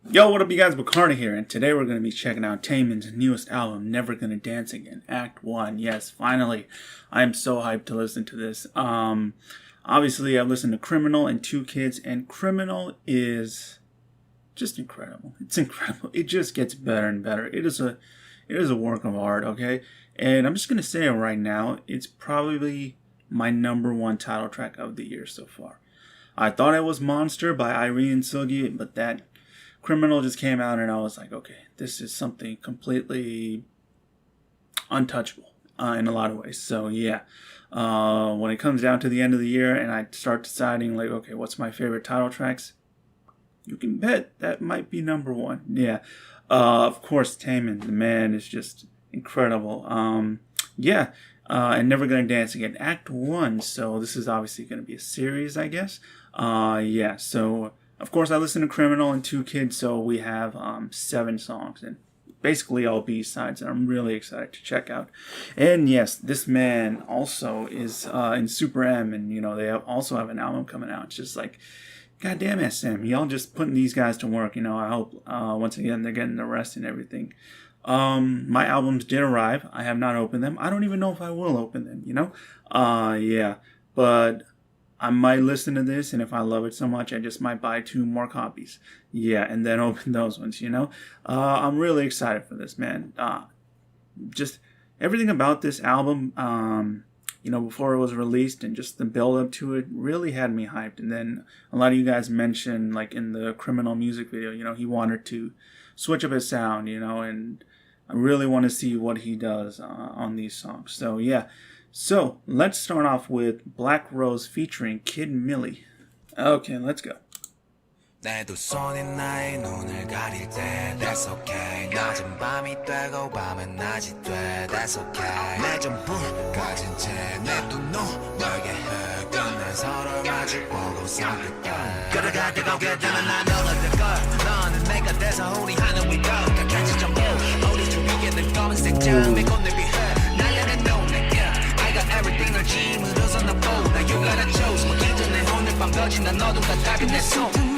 Yo, what up you guys, Bacardi here, and today we're going to be checking out Taemin's newest album, Never Gonna Dance Again, Act 1. Yes, finally, I am so hyped to listen to this. Obviously, I've listened to Criminal and Two Kids, and Criminal is just incredible. It's incredible. It just gets better and better. It is a work of art, okay? And I'm just going to say it right now, it's probably my #1 title track of the year so far. I thought it was Monster by Irene and Sugi, but that Criminal just came out and I was like, okay, this is something completely untouchable in a lot of ways. So yeah, when it comes down to the end of the year and I start deciding like, okay, what's my favorite title tracks? You can bet that might be #1. Yeah, of course, Taemin, the man, is just incredible. Yeah, and Never Gonna Dance Again, Act 1. So this is obviously going to be a series, I guess. Yeah, so of course I listen to Criminal and Two Kids, so we have 7 songs and basically all B-sides, and I'm really excited to check out. And yes, this man also is in Super M, and you know they also have an album coming out. It's just like, goddamn SM, y'all just putting these guys to work. You know, I hope once again they're getting the rest and everything. My albums did arrive. I have not opened them. I don't even know if I will open them, you know? Yeah, but I might listen to this, and if I love it so much, I just might buy 2 more copies. Yeah, and then open those ones, you know? I'm really excited for this, man. Just everything about this album, you know, before it was released and just the build up to it really had me hyped. And then a lot of you guys mentioned, like in the Criminal music video, you know, he wanted to switch up his sound, you know, and I really want to see what he does on these songs. So yeah. So, let's start off with Black Rose featuring Kid Millie. Okay, let's go. 내두 손이 나의 눈을 가릴 때 That's okay 낮은 밤이 되고 밤은 낮이 돼 That's okay 내 전부 가진 채 내 두 눈에게 끝내 서로를 마주보고 삼켰다 그래가 뜨겁게 되면 난 너를 걸 너는 내가 돼서 우리 하늘 위로 끝까지 전부 우리 주위에 늘 검은색 잠에 꽃을 피해 날려낸 눈에 I got everything 널 짐으로서 나 보다 You gotta choose 뭐 이전에 오늘 밤 거진 난 어둠과 답이 내 손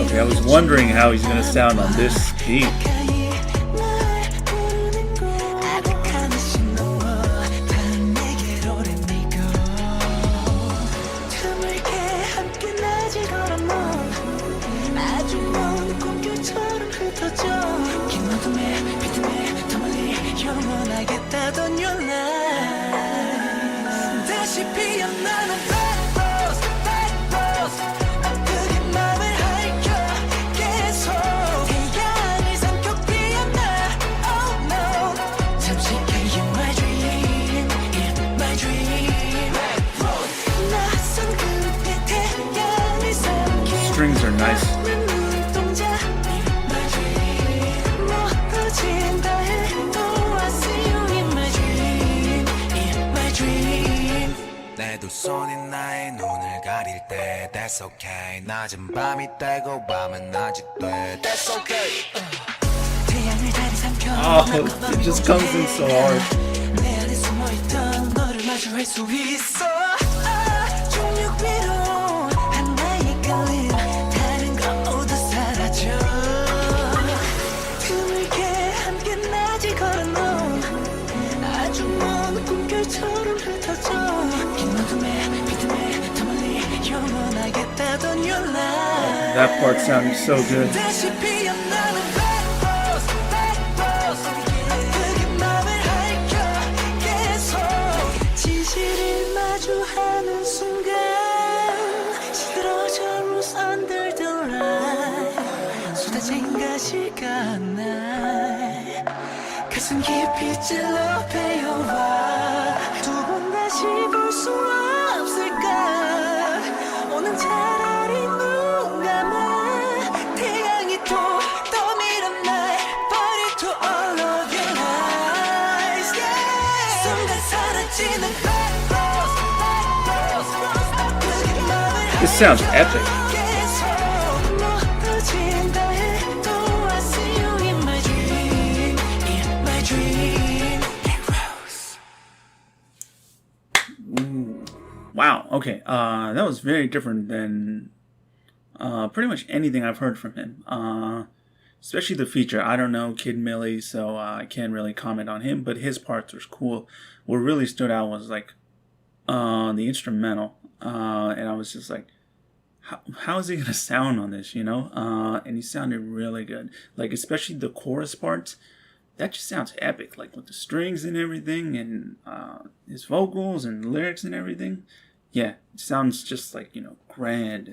Okay, I was wondering how he's gonna sound on this beat. Strings are nice. 내 두 손이 나의 눈을 가릴 때 That's okay 낮은 밤이 되고 밤은 낮이 돼 That's okay Oh, it just comes in so hard. That part sounded so good. 가슴 깊이 찔러 베어와 두 번 다시 볼 수 없을까 오늘 차라리 눈 감아 태양이 또 떠미는 날 But it to all of your eyes yeah. 순간 사라지는 black rose This sounds epic. Wow. Okay, that was very different than pretty much anything I've heard from him. Especially the feature. I don't know Kid Millie, so I can't really comment on him, but his parts were cool. What really stood out was like the instrumental, and I was just like, how is he gonna sound on this, you know? And he sounded really good. Like especially the chorus parts, that just sounds epic. Like with the strings and everything, and his vocals and lyrics and everything. Yeah, it sounds just like, you know, grand.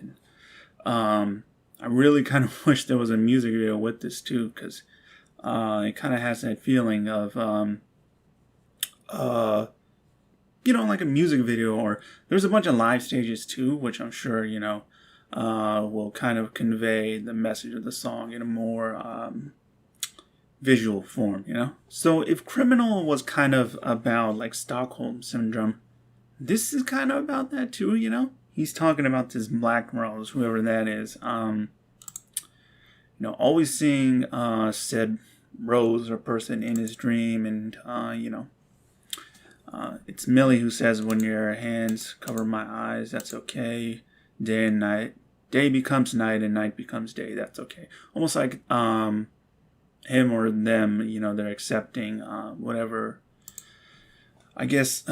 And I really kind of wish there was a music video with this too, because it kind of has that feeling of you know, like a music video. Or there's a bunch of live stages too, which I'm sure, you know, will kind of convey the message of the song in a more visual form, you know? So if Criminal was kind of about like Stockholm Syndrome, this is kind of about that too, you know? He's talking about this Black Rose, whoever that is. You know, always seeing said Rose or person in his dream. And, you know, it's Millie who says, when your hands cover my eyes, that's okay. Day and night. Day becomes night and night becomes day. That's okay. Almost like him or them, you know, they're accepting whatever, I guess,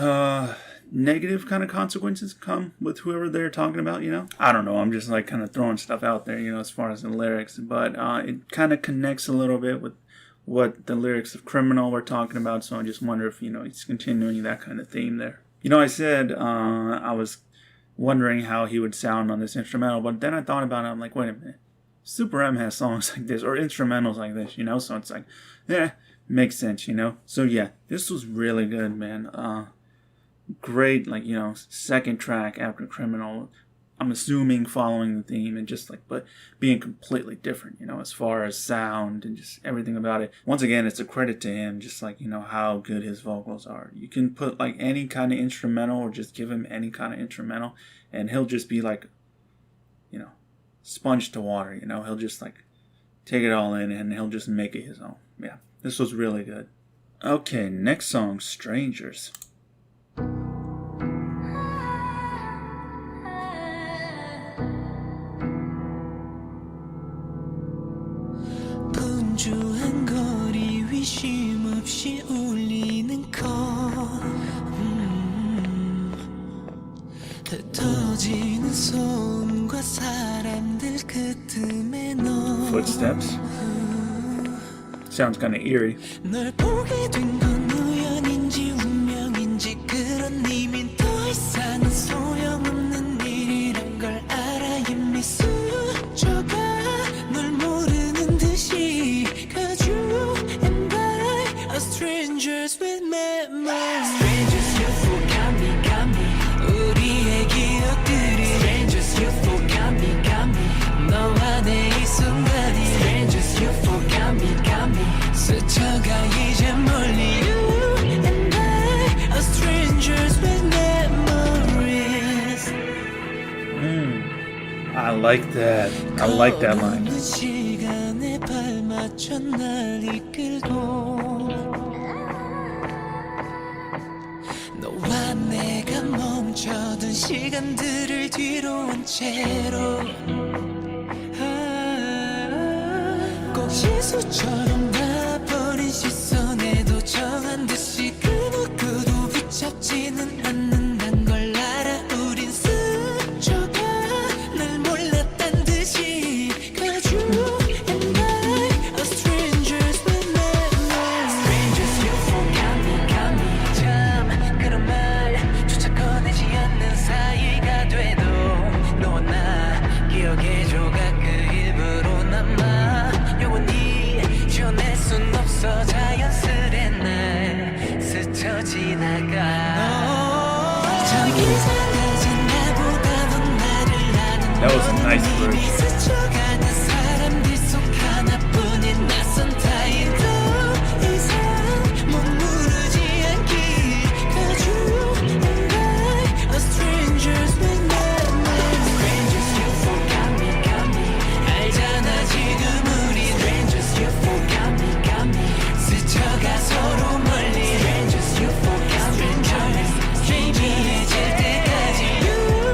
negative kind of consequences come with whoever they're talking about, you know? I don't know. I'm just like kind of throwing stuff out there, you know, as far as the lyrics. But it kind of connects a little bit with what the lyrics of Criminal were talking about. So I just wonder if, you know, he's continuing that kind of theme there. You know, I said I was wondering how he would sound on this instrumental, but then I thought about it. I'm like, wait a minute. Super M has songs like this, or instrumentals like this, you know? So it's like, yeah, makes sense, you know? So yeah, this was really good, man. Great, like, you know, second track after Criminal. I'm assuming following the theme and just like, but being completely different, you know, as far as sound and just everything about it. Once again, it's a credit to him, just like, you know, how good his vocals are. You can put like any kind of instrumental or just give him any kind of instrumental and he'll just be like, you know, sponge to water, you know, he'll just like take it all in and he'll just make it his own. Yeah, this was really good. Okay, next song, Strangers. 분주한 거리 위 쉼없이 울리는 걸 흩어지는 소음과 사람들 그 틈에 너 Footsteps. Sounds kind of eerie. 널 보게 된 건 우연인지 운명인지 그런 의미는 더 이상은 소용없는 일이란 걸 알아 이미 스쳐가 널 모르는 듯이 Cause you and I are strangers with memories Strangers you forgot me 우리의 기억들이 Strangers you forgot me 너와 내 이 순간이 Strangers you forgot me 스쳐가 이제 멀리 You and I are strangers with memories I like that. I like that line. 시간에 발맞춰 날 이끌고 너와 내가 멈춰둔 시간들을 뒤로 한 채로 꼭 시수처럼 나버린 시선에도 정한 듯이 그 누구도 붙잡지는 않는단 걸 알아 우린 스쳐가 날 몰랐단 듯이 Cause you and I are strangers with memories Strangers you forgot me 참 그런 말조차 꺼내지 않는 사이가 돼도 너와 나 기억의 조각 그 일부로 남아 영원히 지워낼 순 없어 자연스레 날 스쳐 지나가 저 이상하지 나보다 넌 나를 아는 That was a nice verse. 스쳐가는 사람들 속 하나뿐인 낯선 타인 더 이상 머무르지 않기 Cause you and I are strangers with memories Strangers you forgot me 알잖아 지금 우리 Strangers you forgot me 스쳐가 서로 멀리 Strangers you forgot me 희미해질 때까지 You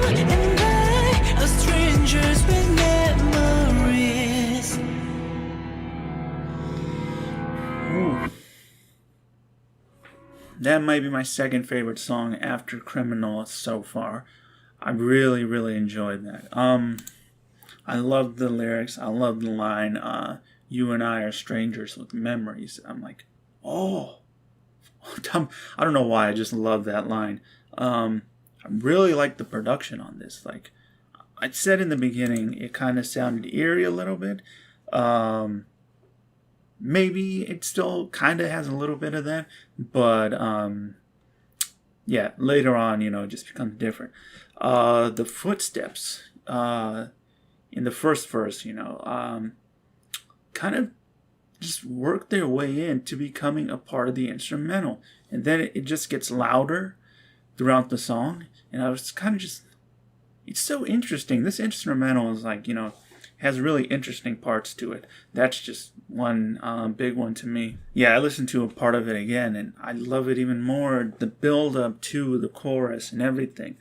That might be my second favorite song after Criminal so far. I really, really enjoyed that. I love the lyrics. I love the line, you and I are strangers with memories. I'm like, oh. I don't know why, I just love that line. I really like the production on this. Like I said in the beginning, it kind of sounded eerie a little bit. Maybe it still kind of has a little bit of that, but yeah, later on, it just becomes different. The footsteps in the first verse, kind of just work their way into becoming a part of the instrumental, and then it just gets louder throughout the song. And I was kind of just, it's so interesting. This instrumental is like, has really interesting parts to it. That's just one big one to me. Yeah, I listened to a part of it again, and I love it even more. The build up to the chorus and everything.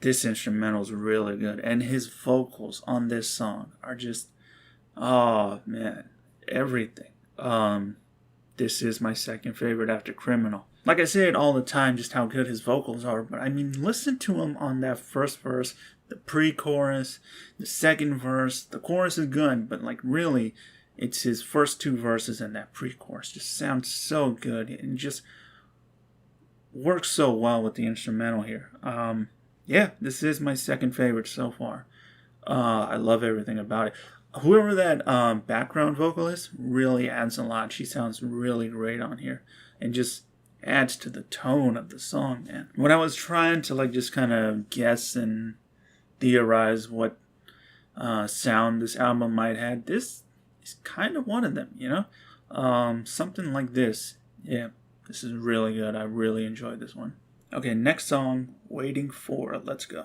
This instrumental is really good, and his vocals on this song are just, oh man, everything. This is my second favorite after Criminal. Like I say it all the time, just how good his vocals are, but I mean, listen to him on that first verse, the pre-chorus, the second verse. The chorus is good, but like really, it's his first two verses and that pre-chorus just sounds so good and just works so well with the instrumental here. Yeah, this is my second favorite so far. I love everything about it. Whoever that background vocalist really adds a lot. She sounds really great on here and just adds to the tone of the song, man. When I was trying to just kind of guess and theorize what sound this album might have, this is kind of one of them, something like this. Yeah, this is really good. I really enjoyed this one. Okay, next song, Waiting For. Let's go.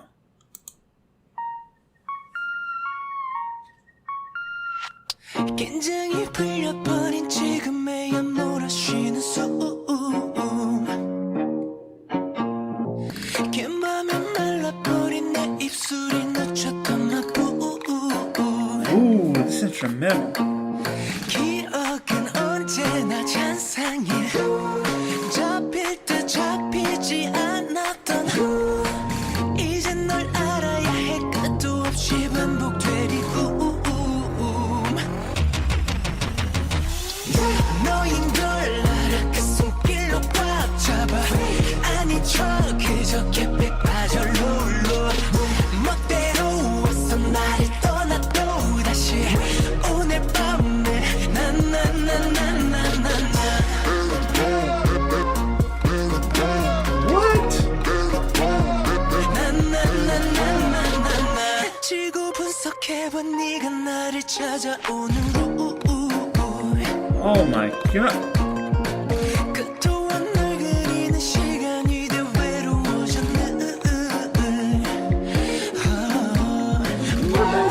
긴장이 풀려버린 지금에야 몰아쉬는 소음 캔밤에 말라버린 내 입술이 늦췄던 나 Ooh, this instrumental. 기억은 언제나 잔상이 잡힐 듯 잡히지 않았던 이젠 널 알아야 해 끝도 없이 반복되리 너인 걸 알아 그 손길로 꽉 잡아 아닌 척 그저 깊이 빠져 롤러 멋대로 왔어 나를 떠나도 다시 오늘 밤에 나나나나나나나 What? 나나나나나나나 지고 분석해봐 네가 나를 찾아오는 루 Oh my god.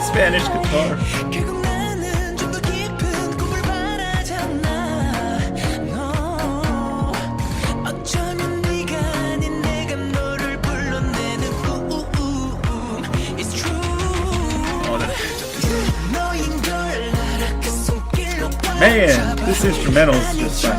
Spanish guitar. Man, this instrumental is just like,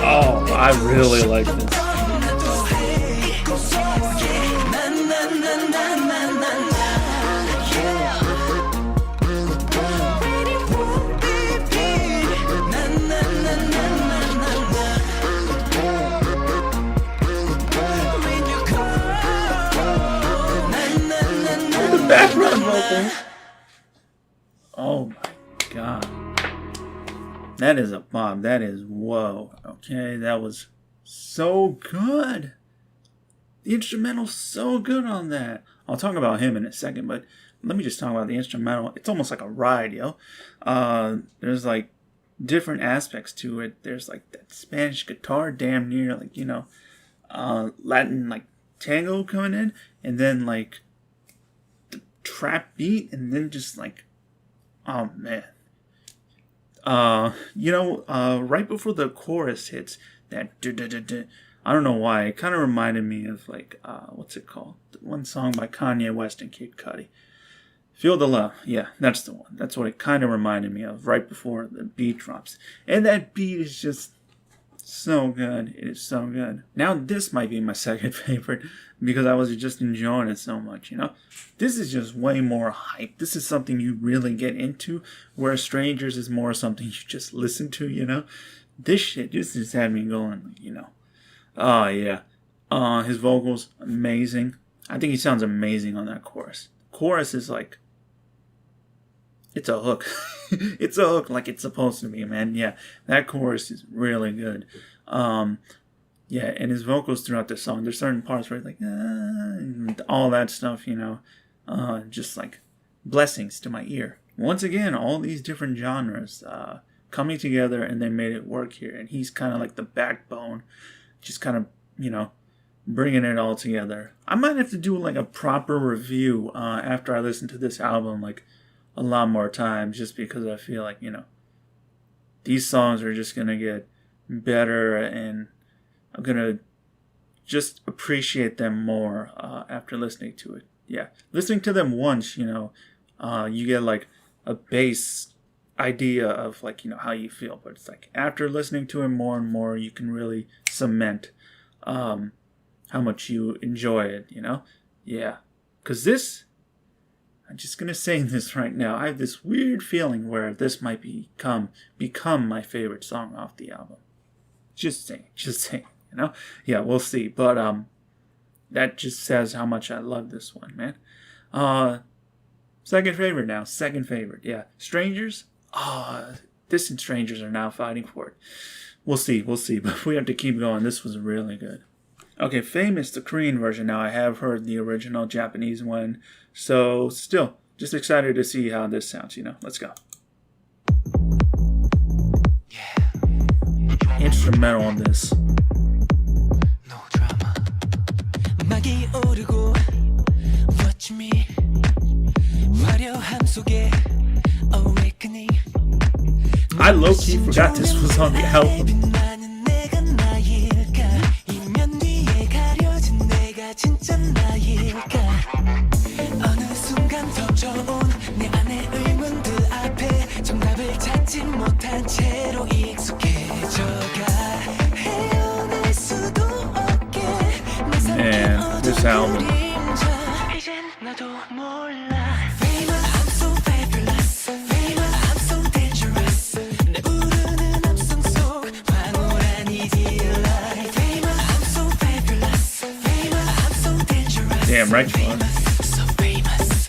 oh, I really like this. The background vocals. Oh my god. That is a bomb. That is, whoa. Okay, that was so good. The instrumental's so good on that. I'll talk about him in a second, but let me just talk about the instrumental. It's almost like a ride, yo. There's like different aspects to it. There's like that Spanish guitar, damn near like, you know, Latin like tango coming in, and then like the trap beat, and then just like, oh man. You know, right before the chorus hits, that I don't know why, it kind of reminded me of like, what's it called? The one song by Kanye West and Kid Cudi. Feel the Love. Yeah, that's the one. That's what it kind of reminded me of right before the beat drops. And that beat is just so good. It is so good. Now this might be my second favorite because I was just enjoying it so much, you know? This is just way more hype. This is something you really get into, where Strangers is more something you just listen to, you know? This shit, this just had me going, you know? Oh, yeah. His vocals, amazing. I think he sounds amazing on that chorus. Chorus is like, it's a hook. It's a hook like it's supposed to be, man. Yeah, that chorus is really good. Yeah, and his vocals throughout the song, there's certain parts where it's like, and all that stuff, you know, just like blessings to my ear. Once again, all these different genres coming together, and they made it work here. And he's kind of like the backbone, just kind of, you know, bringing it all together. I might have to do like a proper review after I listen to this album, like a lot more times, just because I feel like, you know, these songs are just gonna get better, and I'm gonna just appreciate them more after listening to it. Yeah, listening to them once, you know, you get like a base idea of like, you know, how you feel, but it's like after listening to it more and more, you can really cement how much you enjoy it, you know? Yeah, because this, I'm just gonna say this right now, I have this weird feeling where this might become my favorite song off the album. Just saying, you know? Yeah, we'll see. But that just says how much I love this one, man. Second favorite now. Second favorite, yeah. Strangers? This and Strangers are now fighting for it. We'll see, but we have to keep going. This was really good. Okay, Famous, the Korean version. Now, I have heard the original Japanese one, so still, just excited to see how this sounds, you know. Let's go. Instrumental on this. No drama. 막이 오르고 watch me 화려함 속에 awakening. I low-key forgot this was on the album. 진짜 나일까 어느 순간 덮쳐온 내 안의 의문들 앞에 정답을 찾지 못한 채로 익숙해져가 헤어날 수도 없게 내 삶의 this album. 이젠 나도 몰라 Famous, I'm so fabulous Famous, I'm so dangerous 내 부르는 함성 속 황홀한 이 delight Famous, I'm so fabulous Damn right you are. So famous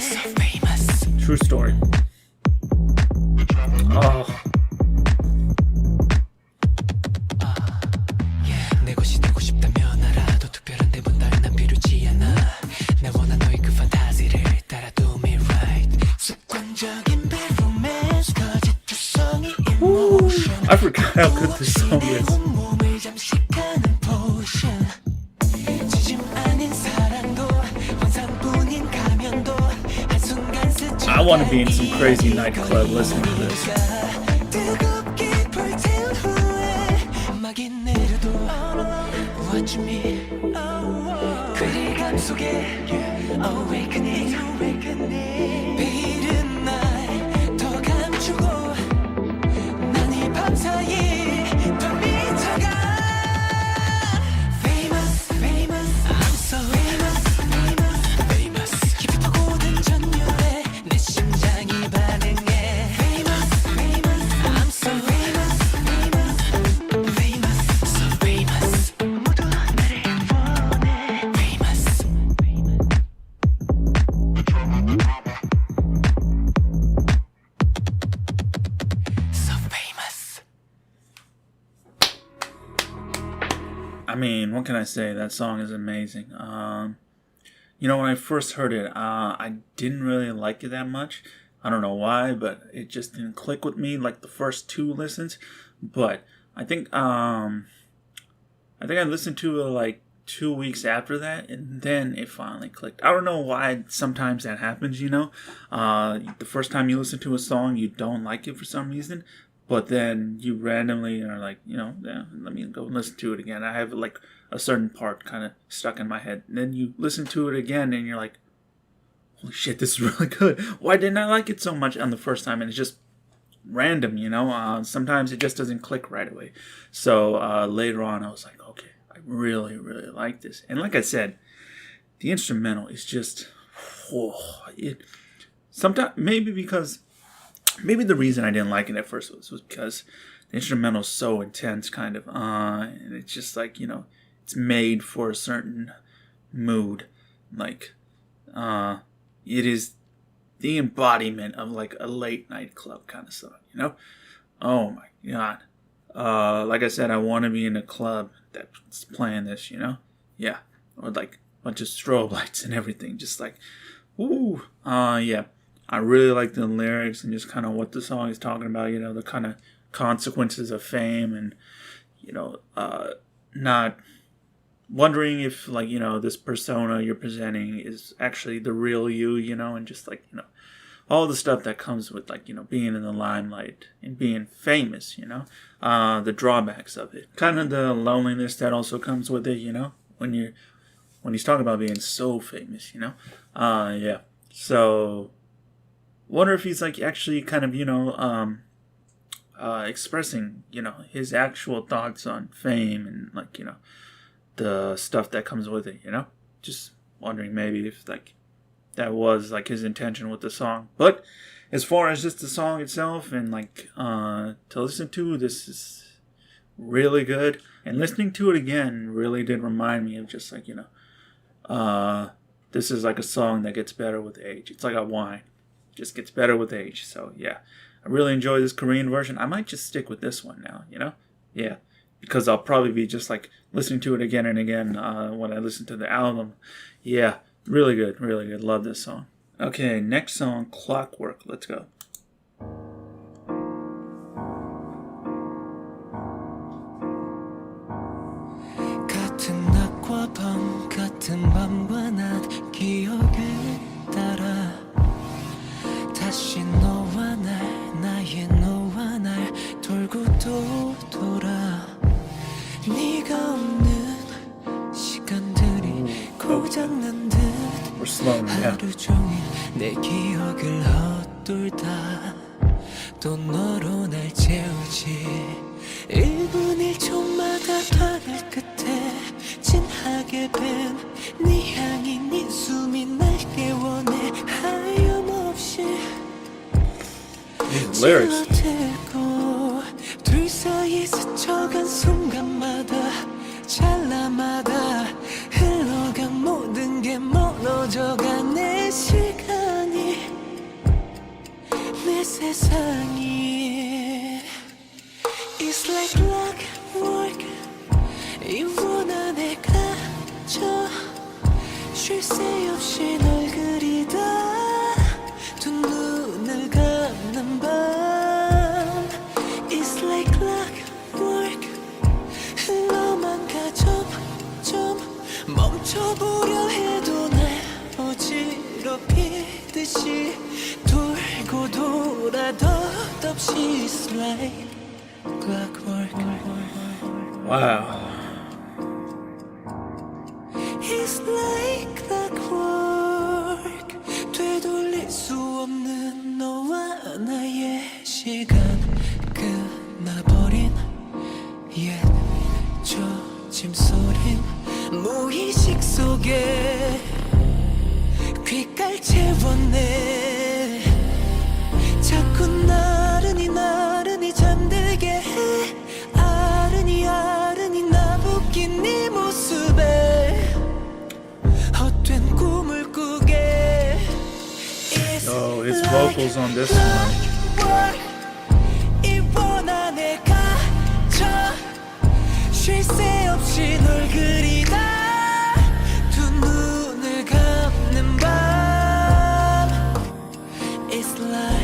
So famous True story. Oh. 내 것이 되고 싶다면 알아도 특별한 대본 따윈 난 필요치 않아 내 원한 너의 그 판타지를 따라 do me right 습관적인 performance 거짓투성이 emotion I forgot how good this song is. 몸을 잠식하는 potion 지짐 아닌 사랑도 환상뿐인 가면도 한순간 스쳐 I want to be in some crazy nightclub listening to this. 뜨겁게 불태운 후에 막이 내려도 watch me 그리감 속에 awakening 베일은 날 더 감추고 난 이 밤사이 더 미쳐가 Famous, famous, I'm so famous 깊이 파고든 전율에 내 심장이 반응해 Famous, I'm so so famous 모두 나를 원해 Famous So famous I mean, what can I say? That song is amazing. You know, when I first heard it, I didn't really like it that much. I don't know why, but it just didn't click with me like the first two listens. But I think I listened to it like 2 weeks after that, and then it finally clicked. I don't know why sometimes that happens, you know. The first time you listen to a song, you don't like it for some reason, but then you randomly are like, you know, yeah, let me go listen to it again. I have like a certain part kind of stuck in my head. And then you listen to it again, and you're like, holy shit, this is really good. Why didn't I like it so much on the first time? And it's just random, you know. Sometimes it just doesn't click right away. So later on, I was like, okay, I really, really like this. And like I said, the instrumental is just, sometimes maybe the reason I didn't like it at first was because the instrumental is so intense, kind of, and it's just like, you know, it's made for a certain mood, like, it is the embodiment of like a late night club kind of song, you know? Oh my god. Like I said, I want to be in a club that's playing this, you know? Yeah. Or like a bunch of strobe lights and everything. Just like, woo. Yeah. I really like the lyrics and just kind of what the song is talking about, you know, the kind of consequences of fame and, you know, not wondering if, like, you know, this persona you're presenting is actually the real you, you know, and just like, you know, all the stuff that comes with, like, you know, being in the limelight and being famous, you know, the drawbacks of it, kind of the loneliness that also comes with it, you know, when he's talking about being so famous, you know, yeah. So wonder if he's like actually kind of, you know, expressing, you know, his actual thoughts on fame and, like, you know, the stuff that comes with it, you know? Just wondering maybe if, like, that was, like, his intention with the song. But as far as just the song itself and, like, to listen to, this is really good. And listening to it again really did remind me of just, like, you know, this is like a song that gets better with age. It's like a wine. It just gets better with age. So, yeah. I really enjoy this Korean version. I might just stick with this one now, you know? Yeah. Because I'll probably be just like listening to it again and again when I listen to the album. Yeah, really good, really good. Love this song. Okay, next song, Clockwork. Let's go. 같은 낮과 밤 같은 밤과 낮 기억을 따라 다시 너와 날 나의 너와 날 돌고 또 돌아 네가 없는 시간들이 고장난 듯 We're slowing down. 하루 종일 내 기억을 헛돌다 또 너로 날 채우지 1분 1초마다 바늘 끝에 진하게 밴네 향이 네 숨이 날 깨워내 하염없이 Lyrics. 찔러대고 둘 사이 스쳐간 순간마다 찰나마다 흘러간 모든 게 멀어져간 내 시간이 내 세상이 It's like clockwork 이 원한에 갇혀 쉴 새 없이 널 그리다 두 눈을 감는 밤 It's like clockwork 흘러만 가 점점 멈춰보려 해도 날 어지럽히듯이 돌고 돌아 덧없이 It's like clockwork Wow. It's like clockwork 되돌릴 수 없는 너와 나의 시간 끝나버린 옛 초침 소린 무의식 속에 귓갈 채웠네 자꾸 나른히 잠들게 해 아른이 나부낀 네 모습에 헛된 꿈을 꾸게 Oh, his vocals on this one. 이 원한에 갇혀 쉴 새 없이 널 그리다 두 눈을 감는 밤 It's like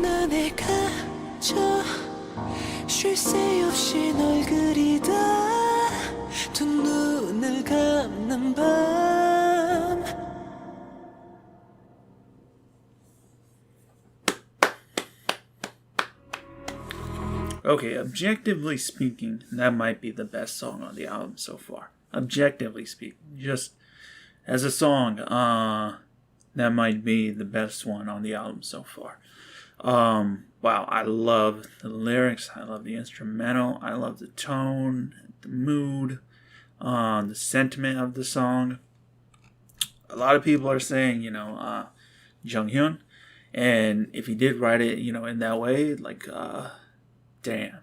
안에 갇혀 쉴 새 없이 널 그리다 두 눈을 감는 밤. Okay, objectively speaking, that might be the best song on the album so far. Objectively speaking, just as a song, that might be the best one on the album so far. Wow, I love the lyrics, I love the instrumental, I love the tone, the mood, the sentiment of the song. A lot of people are saying, Junghyun, and if he did write it, in that way, like, damn,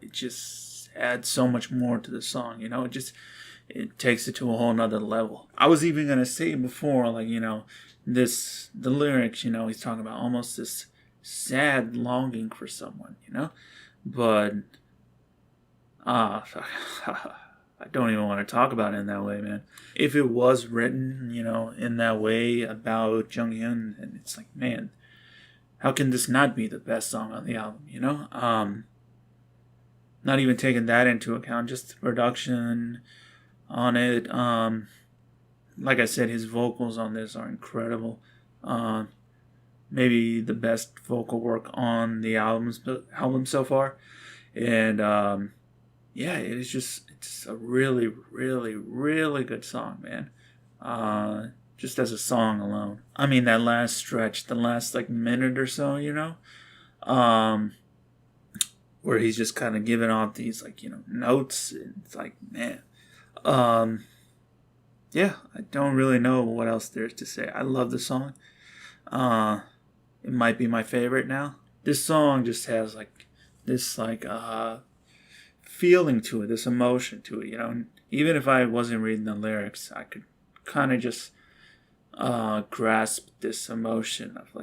it just adds so much more to the song, it takes it to a whole nother level. I was even gonna say before, like, the lyrics, he's talking about almost this sad longing for someone, but I don't even want to talk about it in that way, man. If it was written, in that way about Junghyun, and it's like, man, how can this not be the best song on the album, Not even taking that into account, just the production on it. Like I said, his vocals on this are incredible. Maybe the best vocal work on the album so far. And it's a really, really, really good song, man. Just as a song alone. I mean, that last stretch, the last minute or so, where he's just kind of giving off these notes. And it's like, man. Yeah, I don't really know what else there's to say. I love the song. It might be my favorite now. This song just has this feeling to it, this emotion to it, Even if I wasn't reading the lyrics, I could kind of just grasp this emotion of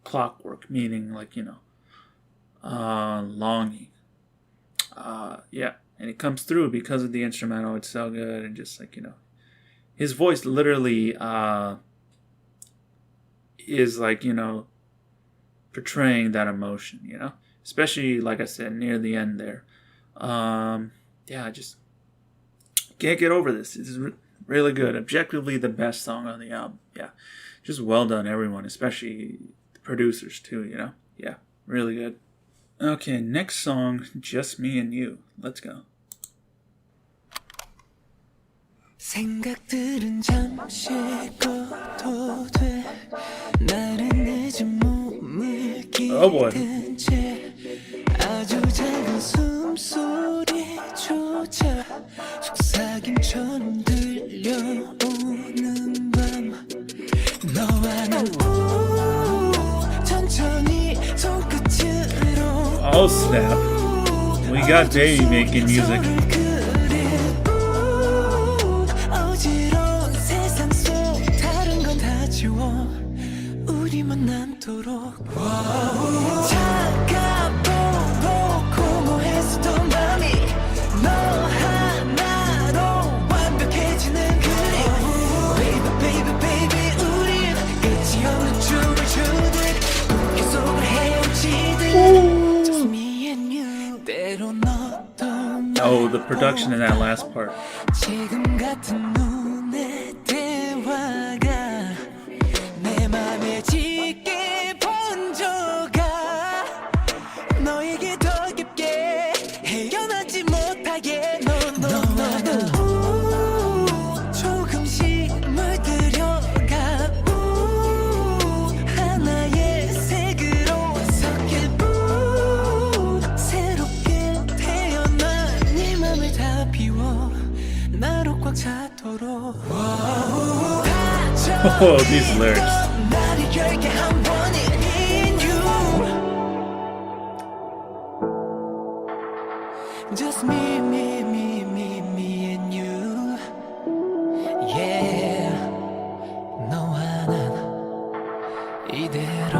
clockwork, meaning longing. Yeah, and it comes through because of the instrumental. It's so good, and just his voice literally is portraying that emotion, especially like I said near the end there. Yeah, I just can't get over this. It's really good. Objectively the best song on the album. Yeah, just well done everyone, especially the producers too, Yeah, really good. Okay, next song, Just Me and You. Let's go. 생각들은 잠시 꺼도 돼 나를 늦은 몸을 기댄 채 아주 작은 숨소리조차 속삭임처럼 들려오는 밤 너와 난 천천히 손끝으로 Oh snap. We got Baby making music. 우리만 남도록 차가보고 공허했었던 밤이 너 하나로 완벽해지는 그림 Baby baby baby 우린 끝이 없는 춤을 추듯 꿈 속을 헤엄치듯 Just me and you 때론 어떤 Oh, the production in that last part. 지금 같은 눈의 대화가 내 맘에 짙게 번져가 너에게 더 깊게 헤어나지 못하게 너와 나 조금씩 물들여가 하나의 색으로 섞일 새롭게 태어난 네 맘을 다 비워 나로 꽉 차도록 Oh, these lyrics. Just me, me, me, me, me and you. Yeah. 너와 난 이대로.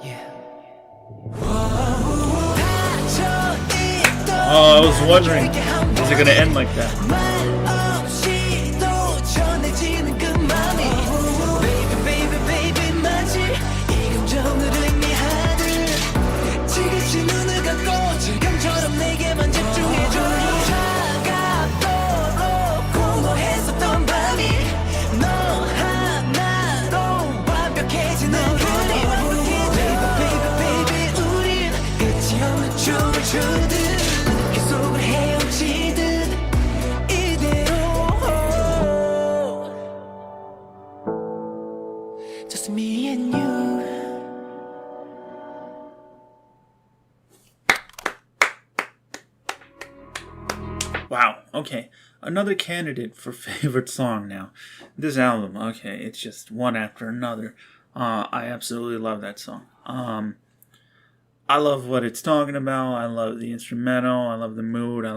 Yeah. Oh, I was wondering, is it gonna end like that? 전해지는 그 맘이 Baby baby baby 마치 me and you. Wow, okay. Another candidate for favorite song now. This album, okay, it's just one after another. I absolutely love that song. I love what it's talking about. I love the instrumental. I love the mood. I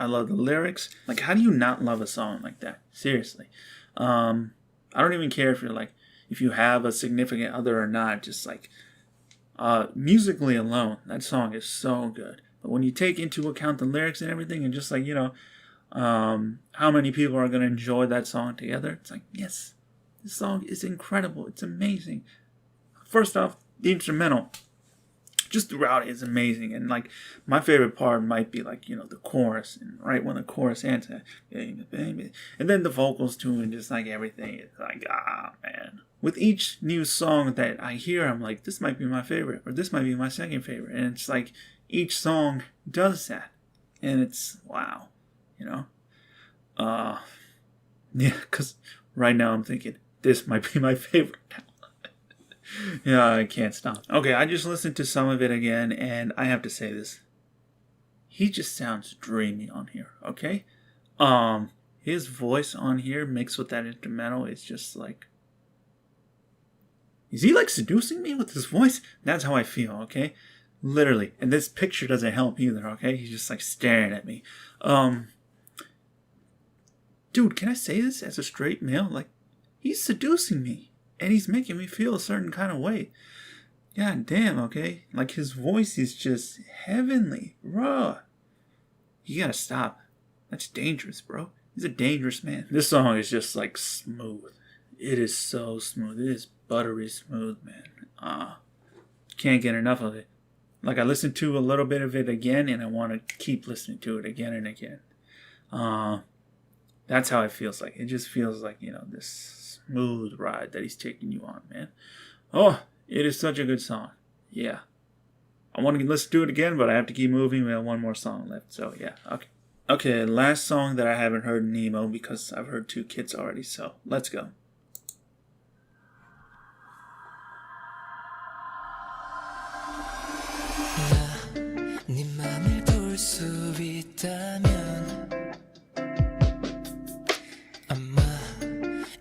love the lyrics. Like, how do you not love a song like that? Seriously. I don't even care if you're like, if you have a significant other or not. Just like, musically alone, that song is so good. But when you take into account the lyrics and everything, and just like, how many people are going to enjoy that song together, it's like, yes, this song is incredible. It's amazing. First off, the instrumental, just throughout, is amazing. And like, my favorite part might be like, the chorus, and right when the chorus ends, and then the vocals too, and just like everything. It's like, man. With each new song that I hear, I'm like, this might be my favorite, or this might be my second favorite. And it's like, each song does that. And it's, wow, yeah, because right now I'm thinking, this might be my favorite now. Yeah, I can't stop. Okay, I just listened to some of it again, and I have to say this. He just sounds dreamy on here, okay? His voice on here mixed with that instrumental is just like... Is he like seducing me with his voice? That's how I feel, okay? Literally. And this picture doesn't help either, okay? He's just like staring at me. Dude, can I say this as a straight male? Like, he's seducing me. And he's making me feel a certain kind of way. God damn, okay? Like, his voice is just heavenly. Bro. You gotta stop. That's dangerous, bro. He's a dangerous man. This song is just, like, smooth. It is so smooth. It is buttery smooth, man. Can't get enough of it. Like, I listened to a little bit of it again, and I want to keep listening to it again and again. That's how it feels like. It just feels like, this smooth ride that he's taking you on, man. Oh, it is such a good song. Yeah. I want to listen to it again, but I have to keep moving. We have one more song left, so yeah, okay. Okay, last song that I haven't heard, Nemo, because I've heard 2 Kids already, so let's go. 네 맘을 볼 수 있다면 아마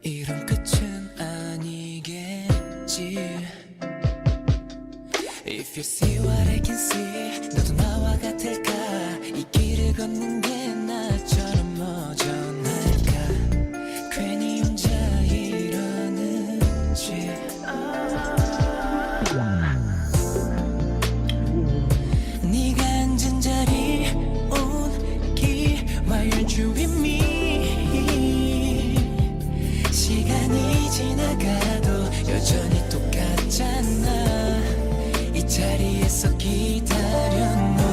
이런 끝은 아니겠지. If you see what I can see, 너도 나와 같을까? 이 길을 걷는 게 나처럼 머전할까? 괜히 혼자 이러는지. 네가 앉은 자리 온기 Why aren't you with me? 시간이 지나가도 여전히 똑같잖아. 이 자리에서 기다려 널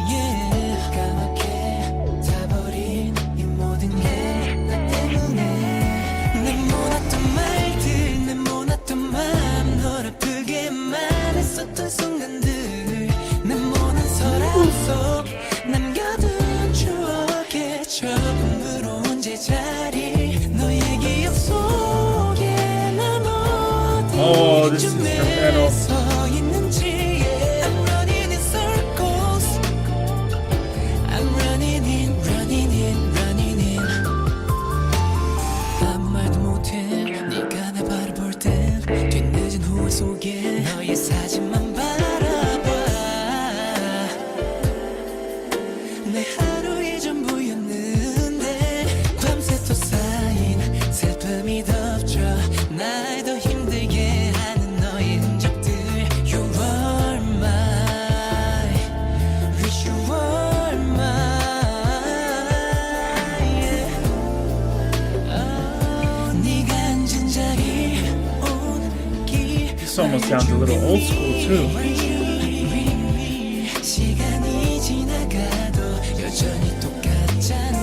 yeah. 까맣게 타버린 이 모든 게 나 때문에 네모났던 말들 네모났던 맘 널 아프게 말했었던 순간들 네모난 서랍 속 남겨둔 추억의 처음으로 온 제자리 너의 기억 속에 난 어디쯤에 서 있는지 I'm running in circles I'm running in running in 아무 말도 못해 네가 날 바라볼 땐 뒤늦은 후회 속에 너의 사진만 바라봐 내 하루의 전부였는데 밤새 또 쌓인 슬픔이 덮쳐 날 더 힘들게 하는 너의 흔적들 You are mine Wish you were mine 네가 앉은 자리 온기 This almost sounds a little old school too. 시간이 지나가도 여전히 똑같잖아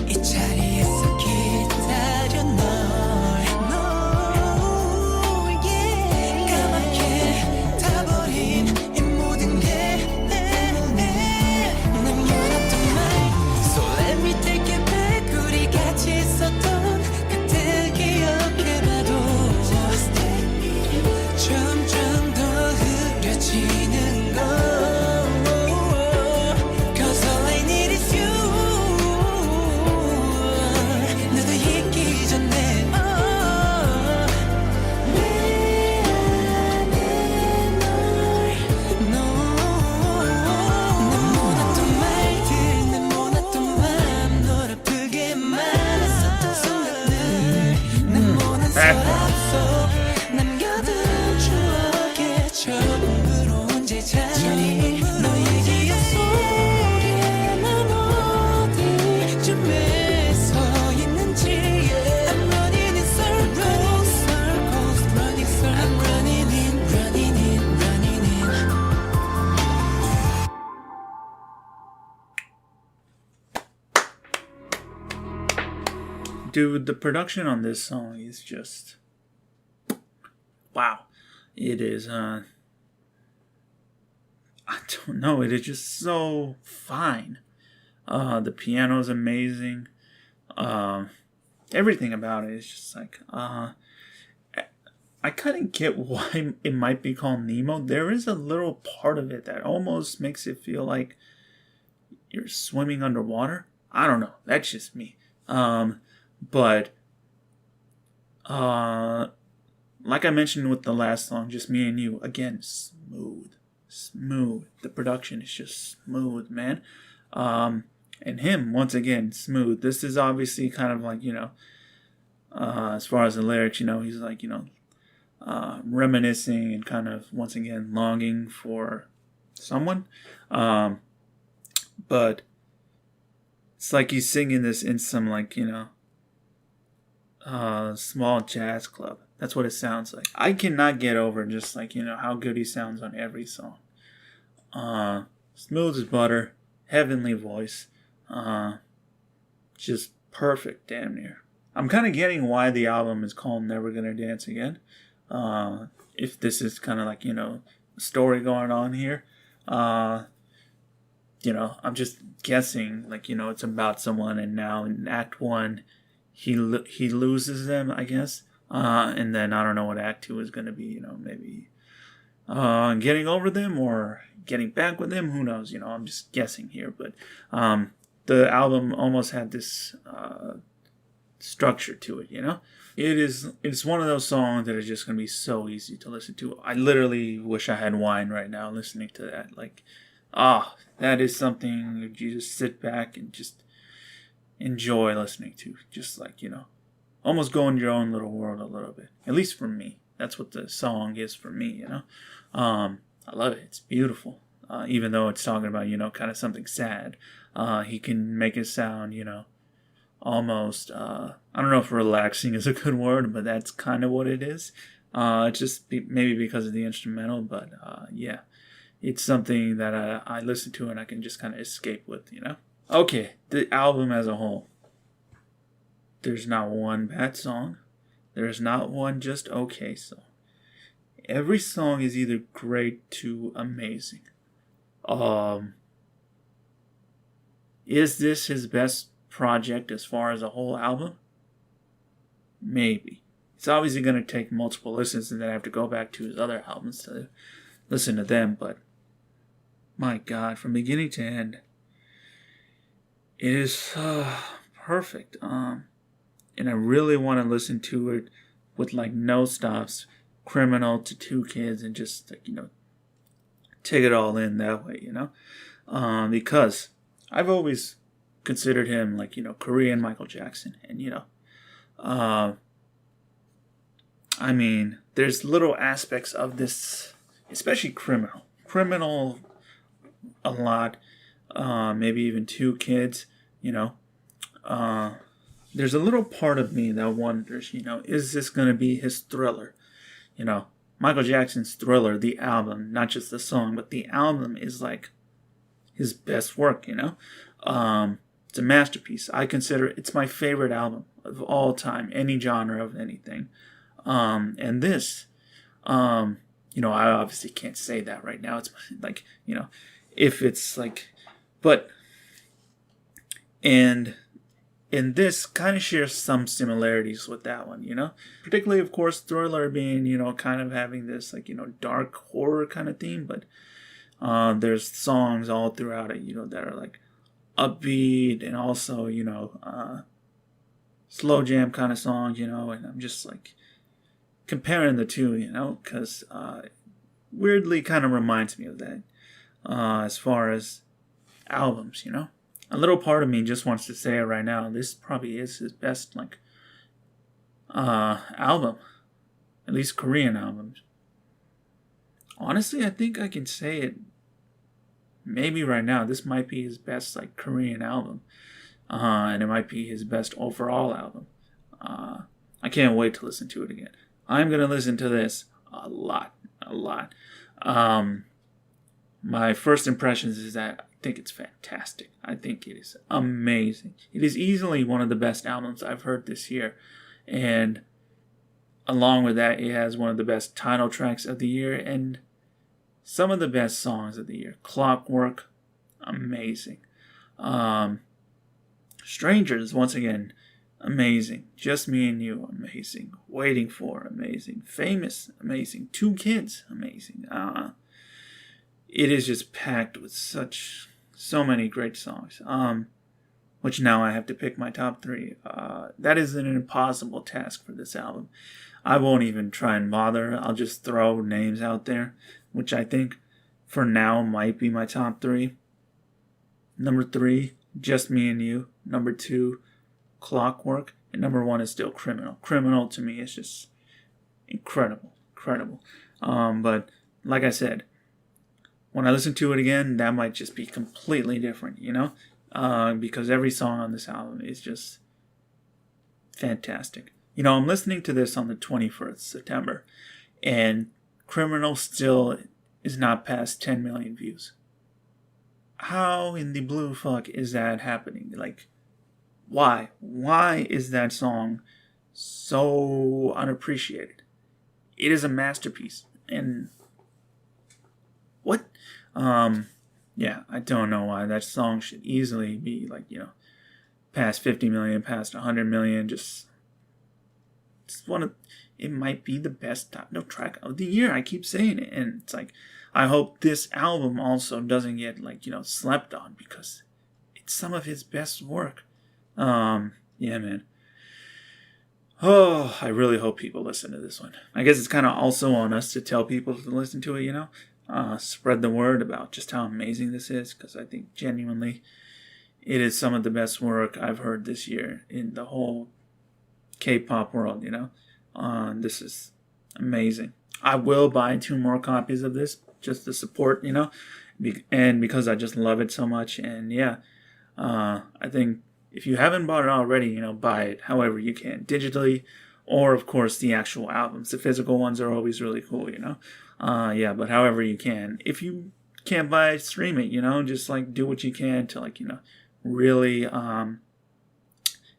이 자리에서 기다려 널 yeah. 까맣게 타버린 이 모든 게 남겨놨던 말 So let me take it back 우리 같이 있었던 그때 앞서 남겨둔 추억의 전부로 언제 찾니 너의 기억 속에 난 어디쯤에 서 있는지 I'm running in circles running circles I'm running in running in running in Dude, the production on this song is just wow. It is I don't know, it is just so fine. The piano is amazing. Everything about it is just like I kind of get why it might be called Nemo. There is a little part of it that almost makes it feel like you're swimming underwater. I don't know. That's just me. But like I mentioned with the last song, Just Me and You, again, smooth. The production is just smooth, man. And him, once again, smooth. This is obviously kind of like, as far as the lyrics, he's like, reminiscing and kind of, once again, longing for someone. But it's like he's singing this in some, like, small jazz club. That's what it sounds like. I cannot get over just like, how good he sounds on every song. Smooth as butter, heavenly voice, just perfect, damn near. I'm kind of getting why the album is called Never Gonna Dance Again. If this is kind of like, a story going on here. I'm just guessing, like, it's about someone, and now in Act 1, he loses them, I guess. And then I don't know what Act 2 is going to be, maybe getting over them or getting back with them. Who knows? I'm just guessing here. But the album almost had this structure to it, It's one of those songs that is just going to be so easy to listen to. I literally wish I had wine right now listening to that. Like, that is something you just sit back and just enjoy listening to. Just like, almost go in your own little world a little bit. At least for me. That's what the song is for me, I love it. It's beautiful. Even though it's talking about, kind of something sad. He can make it sound, almost, I don't know if relaxing is a good word, but that's kind of what it is. It's just maybe because of the instrumental, but yeah. It's something that I listen to and I can just kind of escape with, Okay, the album as a whole. There's not one bad song. There's not one just okay song. Every song is either great to amazing. Is this his best project as far as a whole album? Maybe. It's obviously going to take multiple listens and then I have to go back to his other albums to listen to them, but my God, from beginning to end, it is perfect. And I really want to listen to it with like no stops, Criminal to Two Kids, and just like, take it all in that way, because I've always considered him like, Korean Michael Jackson, and I mean, there's little aspects of this, especially Criminal a lot, maybe even Two Kids, there's a little part of me that wonders, is this going to be his Thriller? Michael Jackson's Thriller, the album, not just the song, but the album is like his best work, It's a masterpiece. I consider it's my favorite album of all time, any genre of anything. And this, I obviously can't say that right now. It's like, if it's like, but, and this kind of shares some similarities with that one, particularly, of course, Thriller being, kind of having this like, dark horror kind of theme, but there's songs all throughout it, that are like upbeat and also, slow jam kind of songs, and I'm just like comparing the two, because weirdly kind of reminds me of that as far as albums, A little part of me just wants to say it right now. This probably is his best, like, album, at least Korean albums. Honestly, I think I can say it. Maybe right now, this might be his best like Korean album, and it might be his best overall album. I can't wait to listen to it again. I'm gonna listen to this a lot, a lot. My first impressions is that I think it's fantastic. I think it is amazing. It is easily one of the best albums I've heard this year, and along with that, it has one of the best title tracks of the year and some of the best songs of the year. Clockwork, amazing. Strangers, once again, amazing. Just Me and You, amazing. Waiting For, amazing. Famous, amazing. Two Kids, amazing. It is just packed with so many great songs. Which now I have to pick my top three. That is an impossible task for this album. I won't even try and bother. I'll just throw names out there, which I think for now might be my top three. Number 3, Just Me and You. Number 2, Clockwork. And number 1 is still Criminal. Criminal to me is just incredible. Incredible. But like I said, when I listen to it again, that might just be completely different, you know? Because every song on this album is just fantastic. You know, I'm listening to this on the 21st of September, and Criminal still is not past 10 million views. How in the blue fuck is that happening? Like, why? Why is that song so unappreciated? It is a masterpiece. And what? Yeah, I don't know why. That song should easily be like, you know, past 50 million, past 100 million. Just it might be the best techno track of the year. I keep saying it. And it's like, I hope this album also doesn't get like, you know, slept on, because it's some of his best work. Yeah, man. Oh, I really hope people listen to this one. I guess it's kind of also on us to tell people to listen to it, you know? Spread the word about just how amazing this is, because I think genuinely it is some of the best work I've heard this year in the whole K-pop world, you know? This is amazing. I will buy 2 more copies of this just to support, you know? And because I just love it so much. And yeah, I think if you haven't bought it already, you know, buy it however you can, digitally, or of course the actual albums. The physical ones are always really cool, you know? Yeah, but however you can. If you can't buy it, stream it, you know? Just like do what you can to like, you know, really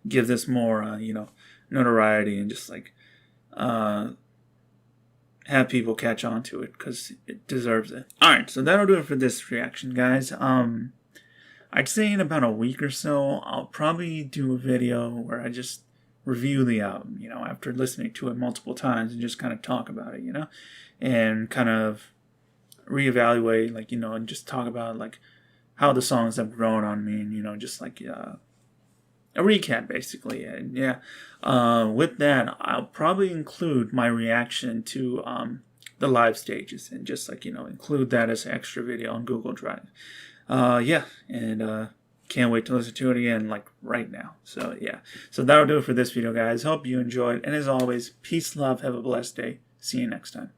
give this more, you know, notoriety, and just like have people catch on to it, because it deserves it. Alright, so that'll do it for this reaction, guys. I'd say in about a week or so, I'll probably do a video where I just review the album, you know, after listening to it multiple times, and just kind of talk about it, you know, and kind of reevaluate, like, you know, and just talk about like how the songs have grown on me, and, you know, just like a recap basically. And yeah, with that, I'll probably include my reaction to the live stages, and just like, you know, include that as an extra video on Google Drive. Yeah, and can't wait to listen to it again, like right now. So yeah, so that'll do it for this video, guys. Hope you enjoyed, and as always, peace, love, have a blessed day. See you next time.